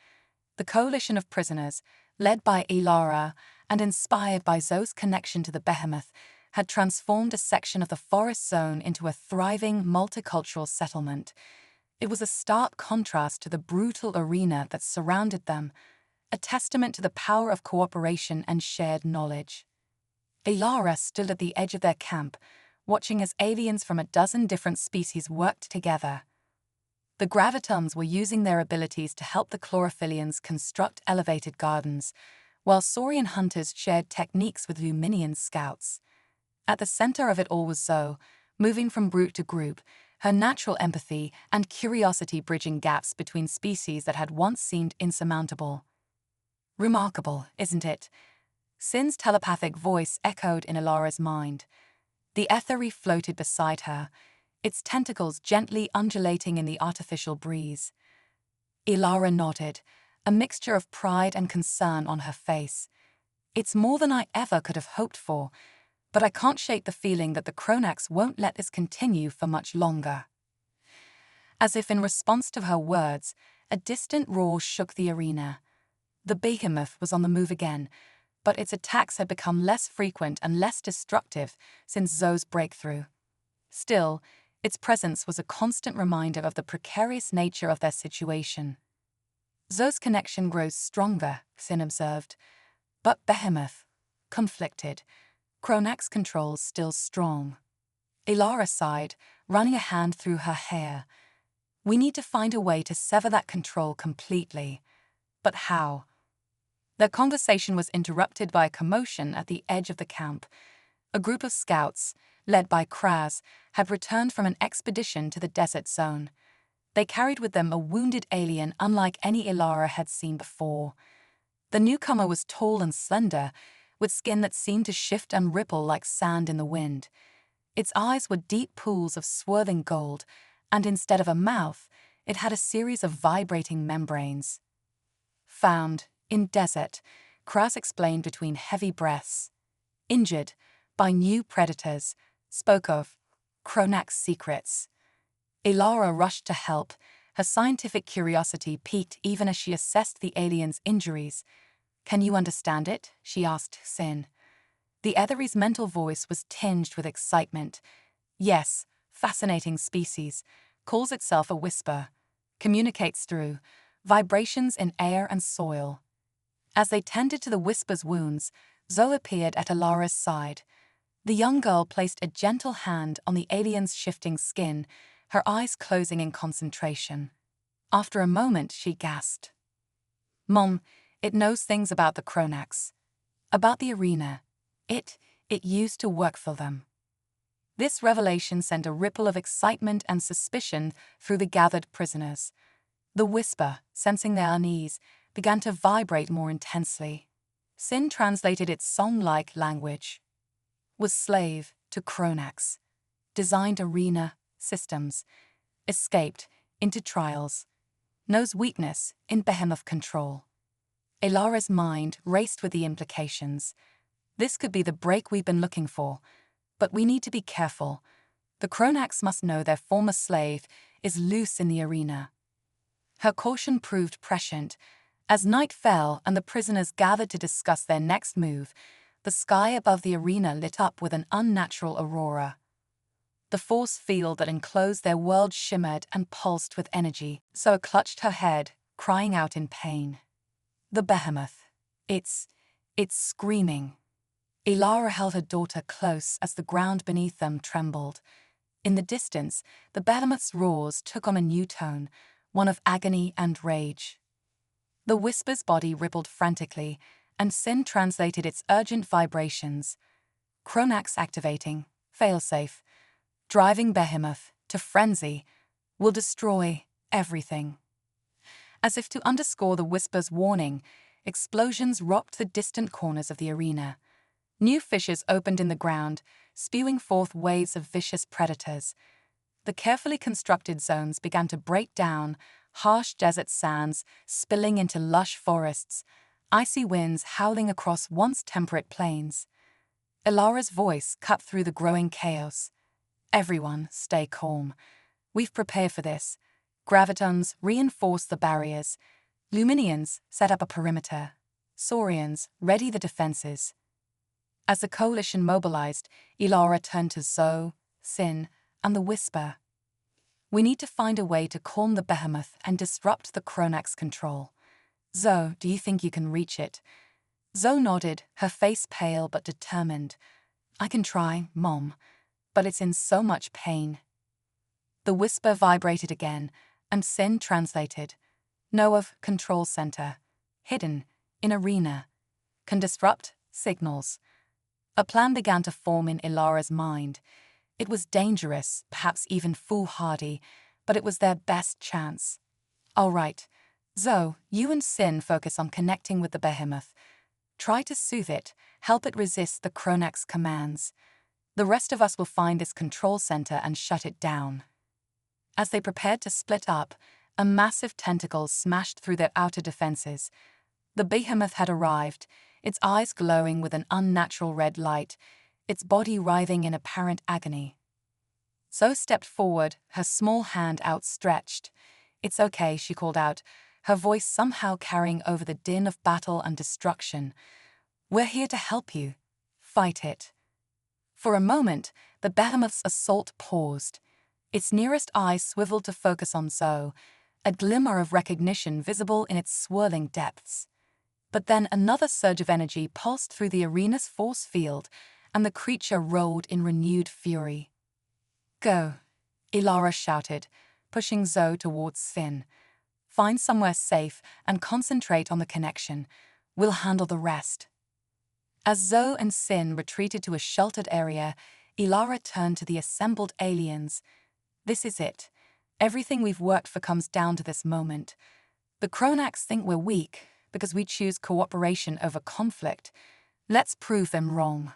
The coalition of prisoners, led by Elara and inspired by Zoe's connection to the behemoth, had transformed a section of the forest zone into a thriving, multicultural settlement. It was a stark contrast to the brutal arena that surrounded them, a testament to the power of cooperation and shared knowledge. Elara stood at the edge of their camp, watching as aliens from a dozen different species worked together. The gravitons were using their abilities to help the chlorophyllians construct elevated gardens, while saurian hunters shared techniques with Luminian scouts. At the center of it all was Zoe, moving from group to group, her natural empathy and curiosity bridging gaps between species that had once seemed insurmountable. "Remarkable, isn't it?" Sin's telepathic voice echoed in Elara's mind. The ethery floated beside her, its tentacles gently undulating in the artificial breeze. Elara nodded, a mixture of pride and concern on her face. "It's more than I ever could have hoped for, but I can't shake the feeling that the Cronax won't let this continue for much longer." As if in response to her words, a distant roar shook the arena. The Behemoth was on the move again, but its attacks had become less frequent and less destructive since Zoe's breakthrough. Still, its presence was a constant reminder of the precarious nature of their situation. "Zoe's connection grows stronger," Sin observed, "but Behemoth, conflicted. Cronax controls still strong." Ilara sighed, running a hand through her hair. We need to find a way to sever that control completely. But how? Their conversation was interrupted by a commotion at the edge of the camp. A group of scouts, led by Kraz, had returned from an expedition to the desert zone. They carried with them a wounded alien unlike any Ilara had seen before. The newcomer was tall and slender, with skin that seemed to shift and ripple like sand in the wind. Its eyes were deep pools of swerving gold, and instead of a mouth, it had a series of vibrating membranes. Found in desert, Kraz explained between heavy breaths. Injured by new predators, spoke of Cronax secrets. Ilara rushed to help, her scientific curiosity piqued even as she assessed the alien's injuries. Can you understand it? She asked Sin. The Ethery's mental voice was tinged with excitement. Yes, fascinating species, calls itself a whisper, communicates through vibrations in air and soil. As they tended to the whisper's wounds, Zoe appeared at Ilara's side. The young girl placed a gentle hand on the alien's shifting skin, her eyes closing in concentration. After a moment, she gasped. Mom, it knows things about the Cronax. About the arena. It used to work for them. This revelation sent a ripple of excitement and suspicion through the gathered prisoners. The whisper, sensing their unease, began to vibrate more intensely. Sin translated its song-like language. Was slave to Cronax. Designed arena systems. Escaped into trials. Knows weakness in Behemoth control. Ilara's mind raced with the implications. This could be the break we've been looking for. But we need to be careful. The Cronax must know their former slave is loose in the arena. Her caution proved prescient. As night fell and the prisoners gathered to discuss their next move, the sky above the arena lit up with an unnatural aurora. The force field that enclosed their world shimmered and pulsed with energy. Zoe clutched her head, crying out in pain. The Behemoth. It's screaming. Ilara held her daughter close as the ground beneath them trembled. In the distance, the Behemoth's roars took on a new tone, one of agony and rage. The whisper's body rippled frantically, and Sin translated its urgent vibrations. Cronax activating, failsafe, driving Behemoth to frenzy, will destroy everything. As if to underscore the whisper's warning, explosions rocked the distant corners of the arena. New fissures opened in the ground, spewing forth waves of vicious predators. The carefully constructed zones began to break down, harsh desert sands spilling into lush forests, icy winds howling across once temperate plains. Ilara's voice cut through the growing chaos. Everyone, stay calm. We've prepared for this. Gravitons reinforce the barriers. Luminians set up a perimeter. Saurians ready the defenses. As the coalition mobilized, Ilara turned to Zoe, Sin, and the Whisper. We need to find a way to calm the Behemoth and disrupt the Cronax control. Zoe, do you think you can reach it? Zoe nodded, her face pale but determined. I can try, Mom, but it's in so much pain. The Whisper vibrated again, and Sin translated. Know of control center. Hidden in arena. Can disrupt signals. A plan began to form in Ilara's mind. It was dangerous, perhaps even foolhardy, but it was their best chance. All right, Zoe, you and Sin focus on connecting with the Behemoth. Try to soothe it, help it resist the Cronax commands. The rest of us will find this control center and shut it down. As they prepared to split up, a massive tentacle smashed through their outer defenses. The Behemoth had arrived, its eyes glowing with an unnatural red light, its body writhing in apparent agony. Zoe stepped forward, her small hand outstretched. It's okay, she called out, her voice somehow carrying over the din of battle and destruction. We're here to help you. Fight it. For a moment, the Behemoth's assault paused. Its nearest eye swiveled to focus on Zoe, a glimmer of recognition visible in its swirling depths. But then another surge of energy pulsed through the arena's force field, and the creature rolled in renewed fury. Go, Ilara shouted, pushing Zoe towards Finn. Find somewhere safe and concentrate on the connection. We'll handle the rest. As Zoe and Sin retreated to a sheltered area, Ilara turned to the assembled aliens. This is it. Everything we've worked for comes down to this moment. The Cronax think we're weak because we choose cooperation over conflict. Let's prove them wrong.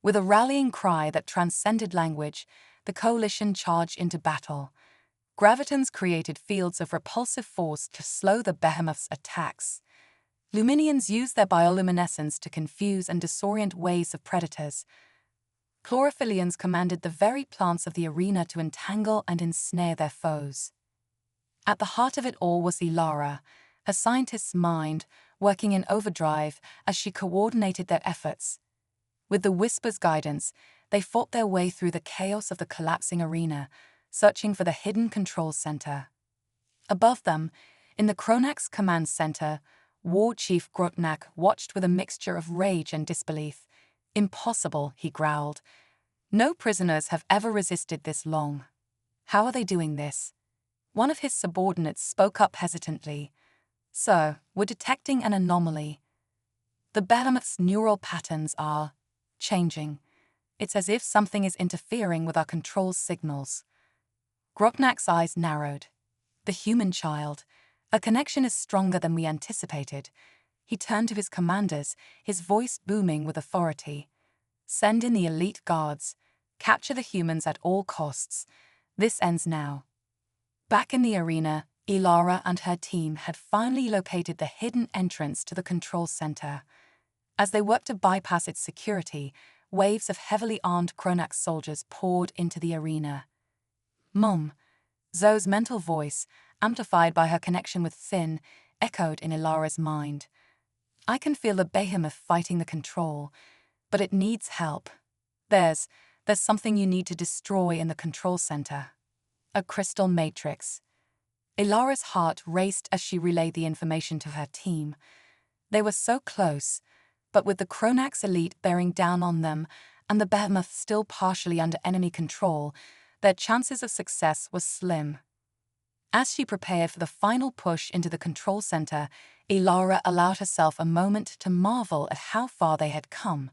With a rallying cry that transcended language, the coalition charged into battle. Gravitons created fields of repulsive force to slow the Behemoth's attacks. Luminians used their bioluminescence to confuse and disorient waves of predators. Chlorophyllians commanded the very plants of the arena to entangle and ensnare their foes. At the heart of it all was Ilara, a scientist's mind, working in overdrive as she coordinated their efforts. With the Whisper's guidance, they fought their way through the chaos of the collapsing arena, searching for the hidden control center. Above them, in the Cronax Command Center, War Chief Grotnak watched with a mixture of rage and disbelief. Impossible, he growled. No prisoners have ever resisted this long. How are they doing this? One of his subordinates spoke up hesitantly. Sir, we're detecting an anomaly. The Behemoth's neural patterns are changing. It's as if something is interfering with our control signals. Grotnak's eyes narrowed. The human child. A connection is stronger than we anticipated. He turned to his commanders, his voice booming with authority. Send in the elite guards. Capture the humans at all costs. This ends now. Back in the arena, Ilara and her team had finally located the hidden entrance to the control center. As they worked to bypass its security, waves of heavily armed Cronax soldiers poured into the arena. Mum, Zoe's mental voice, amplified by her connection with Finn, echoed in Ilara's mind. I can feel the Behemoth fighting the control, but it needs help. There's something you need to destroy in the control center. A crystal matrix. Ilara's heart raced as she relayed the information to her team. They were so close, but with the Cronax elite bearing down on them and the Behemoth still partially under enemy control, their chances of success were slim. As she prepared for the final push into the control center, Ilara allowed herself a moment to marvel at how far they had come.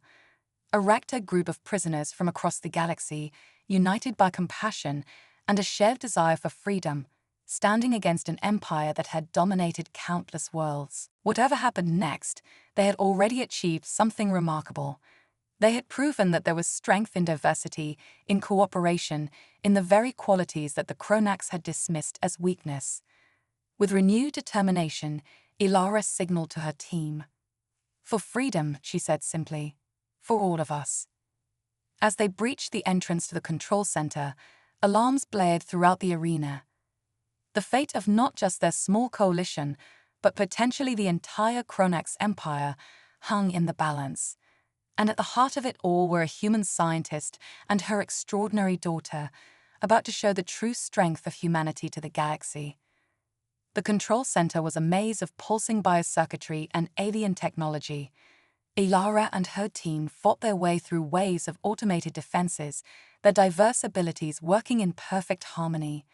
A ragtag group of prisoners from across the galaxy, united by compassion and a shared desire for freedom, standing against an empire that had dominated countless worlds. Whatever happened next, they had already achieved something remarkable. They had proven that there was strength in diversity, in cooperation, in the very qualities that the Cronax had dismissed as weakness. With renewed determination, Ilara signaled to her team. For freedom, she said simply. For all of us. As they breached the entrance to the control center, alarms blared throughout the arena. The fate of not just their small coalition, but potentially the entire Cronax empire, hung in the balance. And at the heart of it all were a human scientist and her extraordinary daughter, about to show the true strength of humanity to the galaxy. The control center was a maze of pulsing biocircuitry and alien technology. Ilara and her team fought their way through waves of automated defenses, their diverse abilities working in perfect harmony.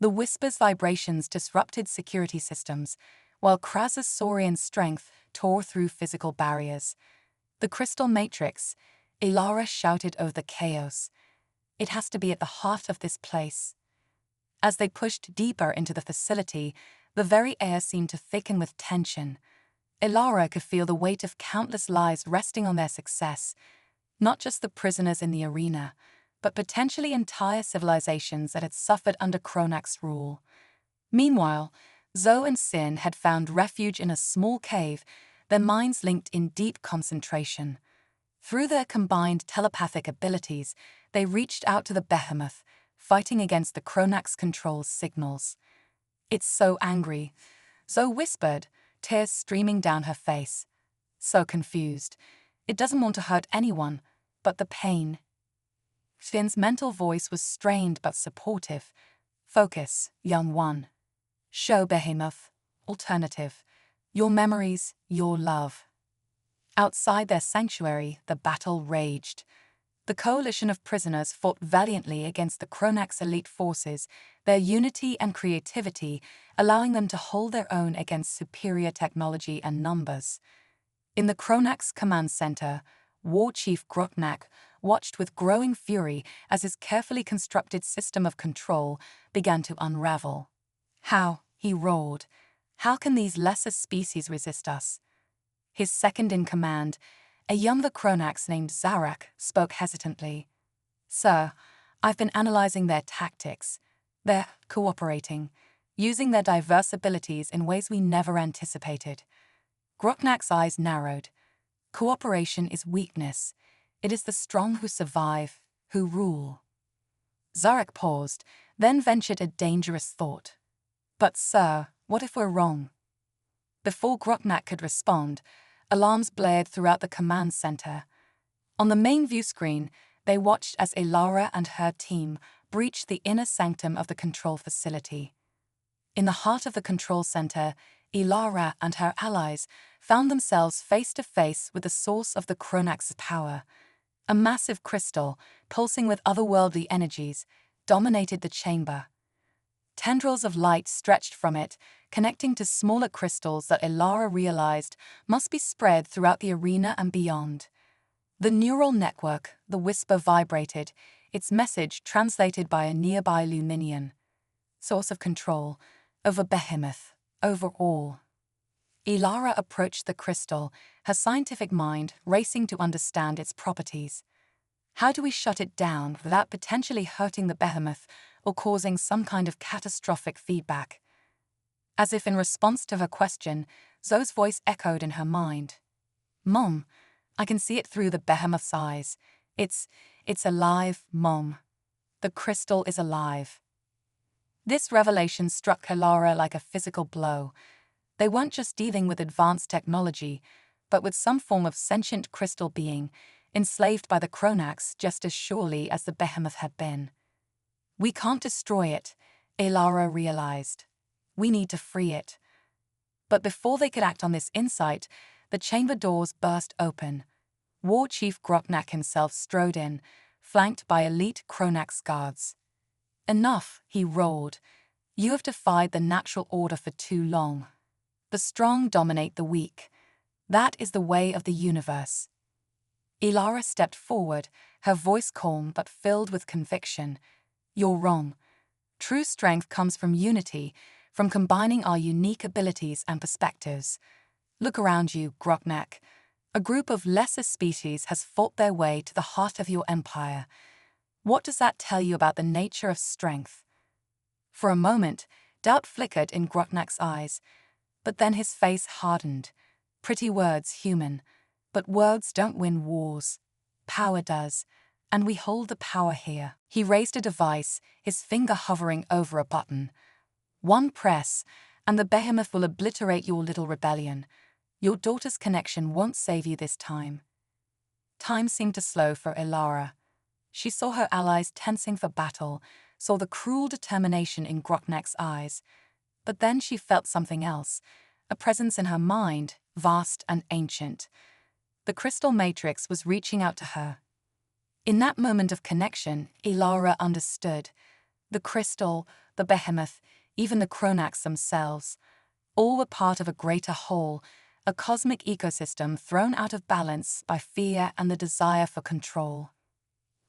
The Whisper's vibrations disrupted security systems, while Kraz's saurian strength tore through physical barriers. The crystal matrix, Ilara shouted over the chaos. It has to be at the heart of this place. As they pushed deeper into the facility, the very air seemed to thicken with tension. Ilara could feel the weight of countless lives resting on their success, not just the prisoners in the arena, but potentially entire civilizations that had suffered under Cronax rule. Meanwhile, Zoe and Sin had found refuge in a small cave, their minds linked in deep concentration. Through their combined telepathic abilities, they reached out to the Behemoth, fighting against the Cronax control's signals. It's so angry, Zoe whispered, tears streaming down her face. So confused. It doesn't want to hurt anyone, but the pain. Finn's mental voice was strained but supportive. Focus, young one. Show Behemoth. Alternative. Your memories, your love. Outside their sanctuary, the battle raged. The coalition of prisoners fought valiantly against the Cronax elite forces, their unity and creativity allowing them to hold their own against superior technology and numbers. In the Cronax command center, War Chief Groknak watched with growing fury as his carefully constructed system of control began to unravel. How, he roared, how can these lesser species resist us? His second-in-command, a younger Cronax named Zarak, spoke hesitantly. Sir, I've been analyzing their tactics. They're cooperating, using their diverse abilities in ways we never anticipated. Groknak's eyes narrowed. Cooperation is weakness. It is the strong who survive, who rule. Zarak paused, then ventured a dangerous thought. But sir, what if we're wrong? Before Groknak could respond, alarms blared throughout the command center. On the main view screen, they watched as Elara and her team breached the inner sanctum of the control facility. In the heart of the control center, Elara and her allies found themselves face to face with the source of the Cronax's power. A massive crystal, pulsing with otherworldly energies, dominated the chamber. Tendrils of light stretched from it, connecting to smaller crystals that Elara realized must be spread throughout the arena and beyond. The neural network, the whisper vibrated, its message translated by a nearby Luminian. Source of control, over Behemoth, over all. Elara approached the crystal, her scientific mind racing to understand its properties. How do we shut it down without potentially hurting the Behemoth or causing some kind of catastrophic feedback? As if in response to her question, Zoe's voice echoed in her mind. Mom, I can see it through the Behemoth's eyes. It's alive, Mom. The crystal is alive. This revelation struck Elara like a physical blow. They weren't just dealing with advanced technology, but with some form of sentient crystal being, enslaved by the Cronax just as surely as the Behemoth had been. We can't destroy it, Elara realized. We need to free it. But before they could act on this insight, the chamber doors burst open. War Chief Groknak himself strode in, flanked by elite Cronax guards. Enough, he roared. You have defied the natural order for too long. The strong dominate the weak. That is the way of the universe. Elara stepped forward, her voice calm but filled with conviction. You're wrong. True strength comes from unity, from combining our unique abilities and perspectives. Look around you, Groknak. A group of lesser species has fought their way to the heart of your empire. What does that tell you about the nature of strength? For a moment, doubt flickered in Groknak's eyes, but then his face hardened. Pretty words, human, but words don't win wars. Power does, and we hold the power here. He raised a device, his finger hovering over a button. One press, and the Behemoth will obliterate your little rebellion. Your daughter's connection won't save you this time. Time seemed to slow for Elara. She saw her allies tensing for battle, saw the cruel determination in Groknak's eyes. But then she felt something else, a presence in her mind, vast and ancient. The crystal matrix was reaching out to her. In that moment of connection, Elara understood. The crystal, the Behemoth, even the Cronax themselves, all were part of a greater whole, a cosmic ecosystem thrown out of balance by fear and the desire for control.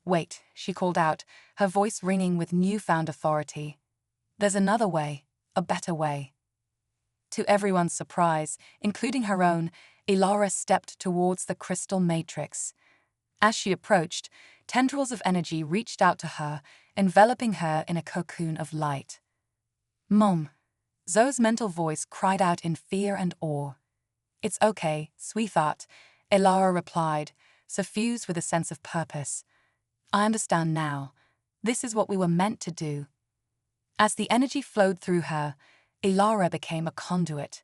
Wait, she called out, her voice ringing with newfound authority. There's another way, a better way. To everyone's surprise, including her own, Elara stepped towards the crystal matrix. As she approached, tendrils of energy reached out to her, enveloping her in a cocoon of light. Mom, Zoe's mental voice cried out in fear and awe. It's okay, sweetheart, Elara replied, suffused with a sense of purpose. I understand now. This is what we were meant to do. As the energy flowed through her, Elara became a conduit.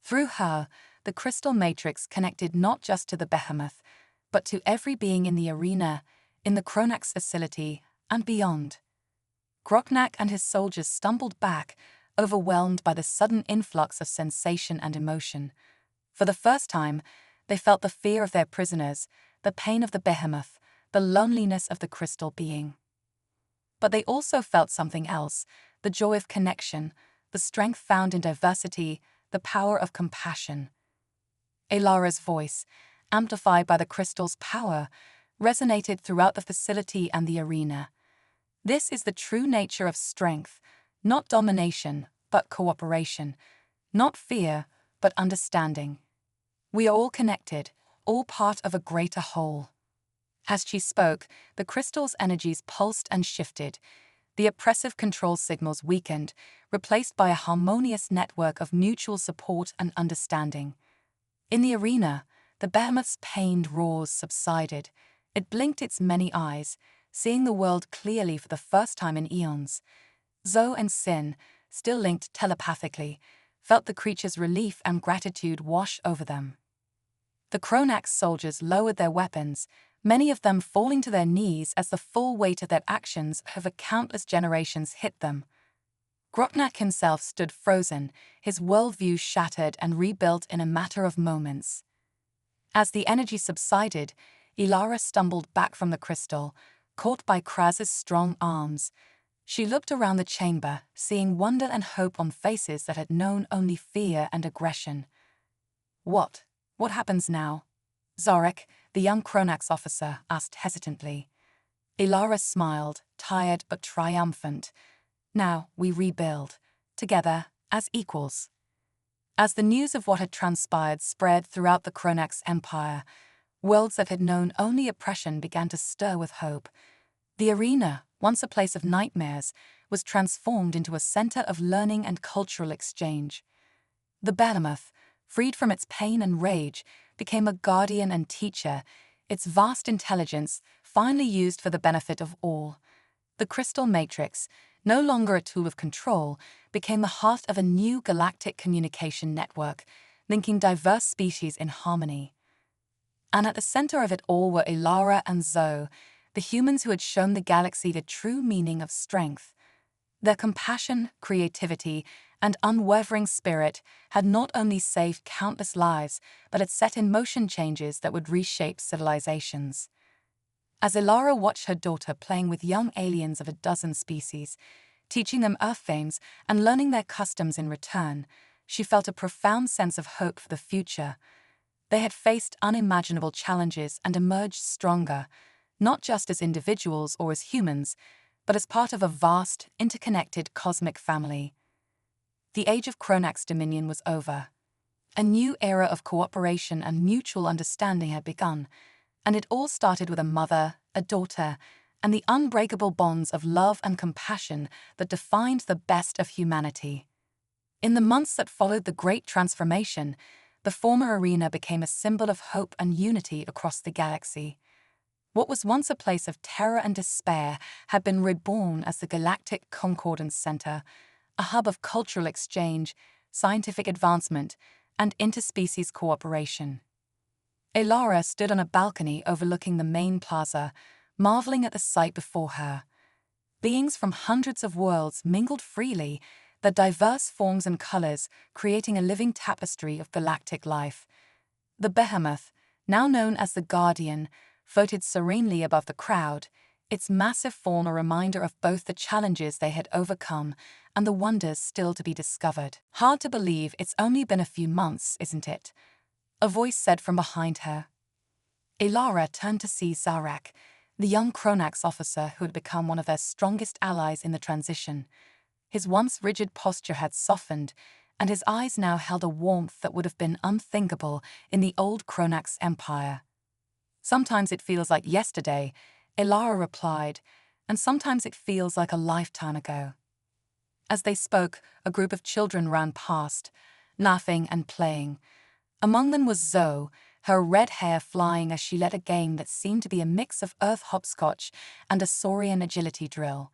Through her, the crystal matrix connected not just to the Behemoth, but to every being in the arena, in the Cronax facility, and beyond. Groknak and his soldiers stumbled back, overwhelmed by the sudden influx of sensation and emotion. For the first time, they felt the fear of their prisoners, the pain of the Behemoth, the loneliness of the crystal being. But they also felt something else, the joy of connection, the strength found in diversity, the power of compassion. Elara's voice, amplified by the crystal's power, resonated throughout the facility and the arena. This is the true nature of strength, not domination, but cooperation, not fear, but understanding. We are all connected, all part of a greater whole. As she spoke, the crystal's energies pulsed and shifted. The oppressive control signals weakened, replaced by a harmonious network of mutual support and understanding. In the arena, the Behemoth's pained roars subsided. It blinked its many eyes, seeing the world clearly for the first time in eons. Zoe and Sin, still linked telepathically, felt the creature's relief and gratitude wash over them. The Cronax soldiers lowered their weapons, many of them falling to their knees as the full weight of their actions over countless generations hit them. Grotnak himself stood frozen, his worldview shattered and rebuilt in a matter of moments. As the energy subsided, Elara stumbled back from the crystal, caught by Kraz's strong arms. She looked around the chamber, seeing wonder and hope on faces that had known only fear and aggression. What happens now? Zarek, the young Cronax officer, asked hesitantly. Elara smiled, tired but triumphant. Now we rebuild, together, as equals. As the news of what had transpired spread throughout the Cronax Empire, worlds that had known only oppression began to stir with hope. The arena, once a place of nightmares, was transformed into a center of learning and cultural exchange. The Behemoth, freed from its pain and rage, became a guardian and teacher, its vast intelligence finally used for the benefit of all. The crystal matrix, no longer a tool of control, became the heart of a new galactic communication network, linking diverse species in harmony. And at the center of it all were Elara and Zoe, the humans who had shown the galaxy the true meaning of strength. Their compassion, creativity, and unwavering spirit had not only saved countless lives, but had set in motion changes that would reshape civilizations. As Elara watched her daughter playing with young aliens of a dozen species, teaching them Earthfames and learning their customs in return, she felt a profound sense of hope for the future. They had faced unimaginable challenges and emerged stronger, not just as individuals or as humans, but as part of a vast, interconnected cosmic family. The age of Cronax dominion was over. A new era of cooperation and mutual understanding had begun, and it all started with a mother, a daughter, and the unbreakable bonds of love and compassion that defined the best of humanity. In the months that followed the Great Transformation, the former arena became a symbol of hope and unity across the galaxy. What was once a place of terror and despair had been reborn as the Galactic Concordance Center, a hub of cultural exchange, scientific advancement, and interspecies cooperation. Elara stood on a balcony overlooking the main plaza, marveling at the sight before her. Beings from hundreds of worlds mingled freely, their diverse forms and colors creating a living tapestry of galactic life. The Behemoth, now known as the Guardian, floated serenely above the crowd, its massive form a reminder of both the challenges they had overcome and the wonders still to be discovered. Hard to believe it's only been a few months, isn't it? A voice said from behind her. Elara turned to see Zarek, the young Cronax officer who had become one of their strongest allies in the transition. His once rigid posture had softened, and his eyes now held a warmth that would have been unthinkable in the old Cronax Empire. Sometimes it feels like yesterday, Elara replied, and sometimes it feels like a lifetime ago. As they spoke, a group of children ran past, laughing and playing. Among them was Zoe, her red hair flying as she led a game that seemed to be a mix of Earth hopscotch and a Saurian agility drill.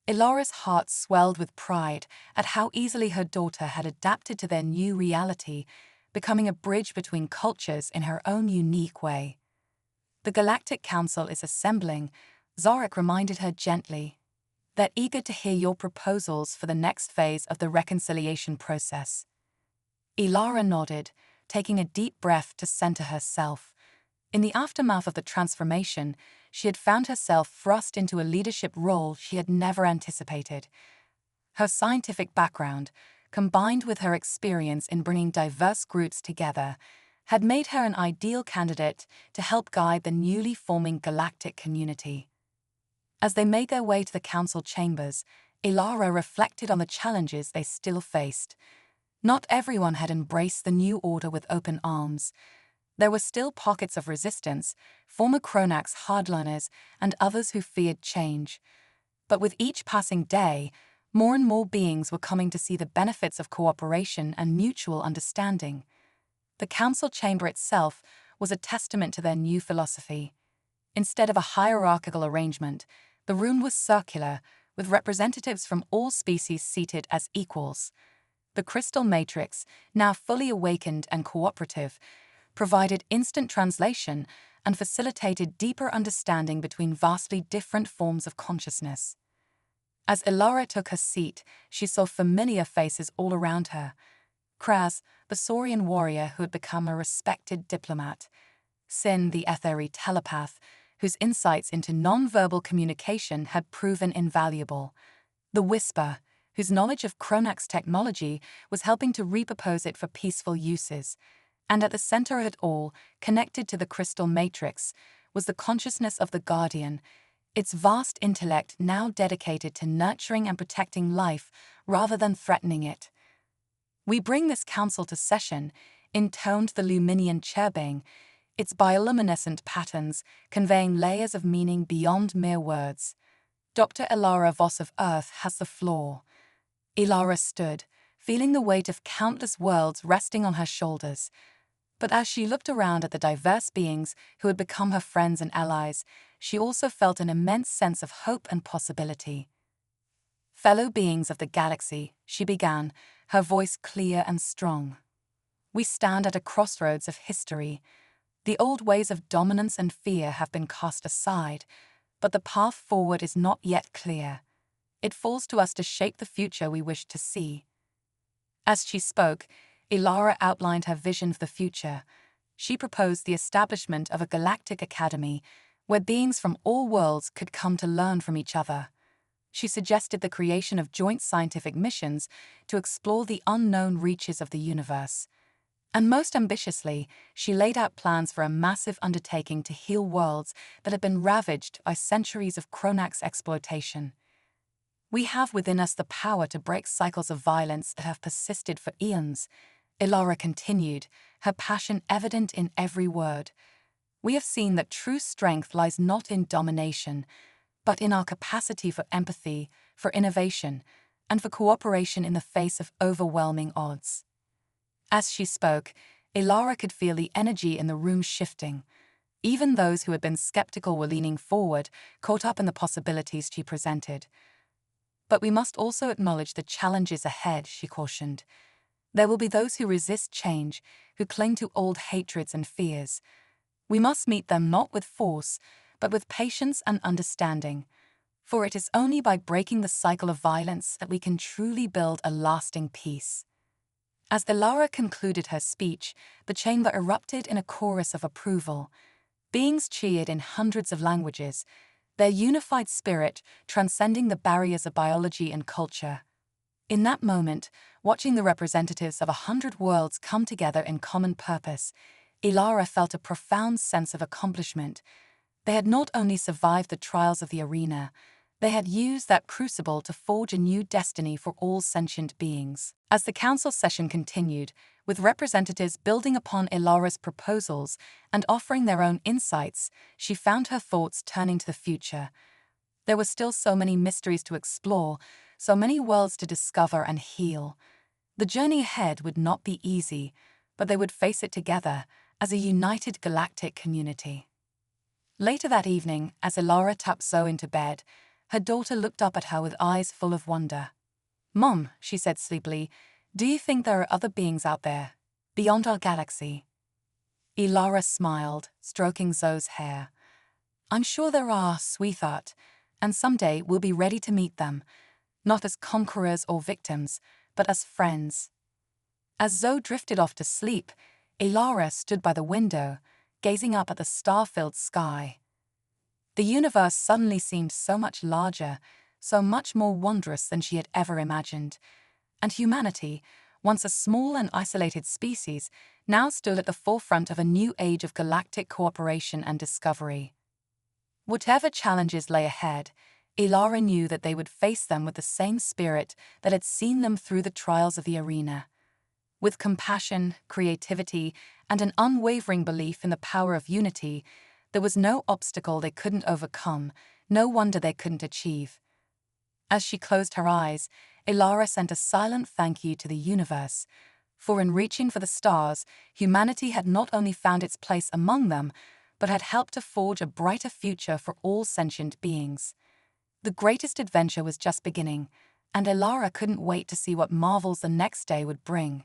Elara's heart swelled with pride at how easily her daughter had adapted to their new reality, becoming a bridge between cultures in her own unique way. The Galactic Council is assembling, Zarek reminded her gently. They're eager to hear your proposals for the next phase of the reconciliation process. Elara nodded, taking a deep breath to center herself. In the aftermath of the transformation, she had found herself thrust into a leadership role she had never anticipated. Her scientific background, combined with her experience in bringing diverse groups together, had made her an ideal candidate to help guide the newly forming galactic community. As they made their way to the council chambers, Ilara reflected on the challenges they still faced. Not everyone had embraced the new order with open arms. There were still pockets of resistance, former Cronax hardliners and others who feared change. But with each passing day, more and more beings were coming to see the benefits of cooperation and mutual understanding. The council chamber itself was a testament to their new philosophy. Instead of a hierarchical arrangement, the room was circular, with representatives from all species seated as equals. The crystal matrix, now fully awakened and cooperative, provided instant translation and facilitated deeper understanding between vastly different forms of consciousness. As Ilara took her seat, she saw familiar faces all around her. Kraz, the Saurian warrior who had become a respected diplomat. Sin, the ethery telepath, whose insights into non-verbal communication had proven invaluable. The Whisper, whose knowledge of Cronax technology was helping to repurpose it for peaceful uses. And at the center of it all, connected to the crystal matrix, was the consciousness of the Guardian, its vast intellect now dedicated to nurturing and protecting life rather than threatening it. "We bring this council to session," intoned the Luminian chirping, its bioluminescent patterns conveying layers of meaning beyond mere words. "Dr. Ilara Voss of Earth has the floor." Ilara stood, feeling the weight of countless worlds resting on her shoulders. But as she looked around at the diverse beings who had become her friends and allies, she also felt an immense sense of hope and possibility. "Fellow beings of the galaxy," she began, her voice clear and strong. "We stand at a crossroads of history. The old ways of dominance and fear have been cast aside, but the path forward is not yet clear. It falls to us to shape the future we wish to see." As she spoke, Ilara outlined her vision for the future. She proposed the establishment of a galactic academy where beings from all worlds could come to learn from each other. She suggested the creation of joint scientific missions to explore the unknown reaches of the universe. And most ambitiously, she laid out plans for a massive undertaking to heal worlds that had been ravaged by centuries of Cronax exploitation. "We have within us the power to break cycles of violence that have persisted for eons," Ilara continued, her passion evident in every word. "We have seen that true strength lies not in domination, but in our capacity for empathy, for innovation, and for cooperation in the face of overwhelming odds." As she spoke, Ilara could feel the energy in the room shifting. Even those who had been skeptical were leaning forward, caught up in the possibilities she presented. "But we must also acknowledge the challenges ahead," she cautioned. "There will be those who resist change, who cling to old hatreds and fears. We must meet them not with force, but with patience and understanding. For it is only by breaking the cycle of violence that we can truly build a lasting peace." As Ilara concluded her speech, the chamber erupted in a chorus of approval. Beings cheered in hundreds of languages, their unified spirit transcending the barriers of biology and culture. In that moment, watching the representatives of 100 worlds come together in common purpose, Ilara felt a profound sense of accomplishment. They had not only survived the trials of the arena, they had used that crucible to forge a new destiny for all sentient beings. As the council session continued, with representatives building upon Ilara's proposals and offering their own insights, she found her thoughts turning to the future. There were still so many mysteries to explore, so many worlds to discover and heal. The journey ahead would not be easy, but they would face it together as a united galactic community. Later that evening, as Ilara tucked Zoe into bed, her daughter looked up at her with eyes full of wonder. "Mom," she said sleepily, "do you think there are other beings out there, beyond our galaxy?" Ilara smiled, stroking Zoe's hair. "I'm sure there are, sweetheart, and someday we'll be ready to meet them, not as conquerors or victims, but as friends." As Zoe drifted off to sleep, Ilara stood by the window, gazing up at the star-filled sky. The universe suddenly seemed so much larger, so much more wondrous than she had ever imagined. And humanity, once a small and isolated species, now stood at the forefront of a new age of galactic cooperation and discovery. Whatever challenges lay ahead, Elara knew that they would face them with the same spirit that had seen them through the trials of the arena. With compassion, creativity, and an unwavering belief in the power of unity, there was no obstacle they couldn't overcome, no wonder they couldn't achieve. As she closed her eyes, Elara sent a silent thank you to the universe, for in reaching for the stars, humanity had not only found its place among them, but had helped to forge a brighter future for all sentient beings. The greatest adventure was just beginning, and Elara couldn't wait to see what marvels the next day would bring.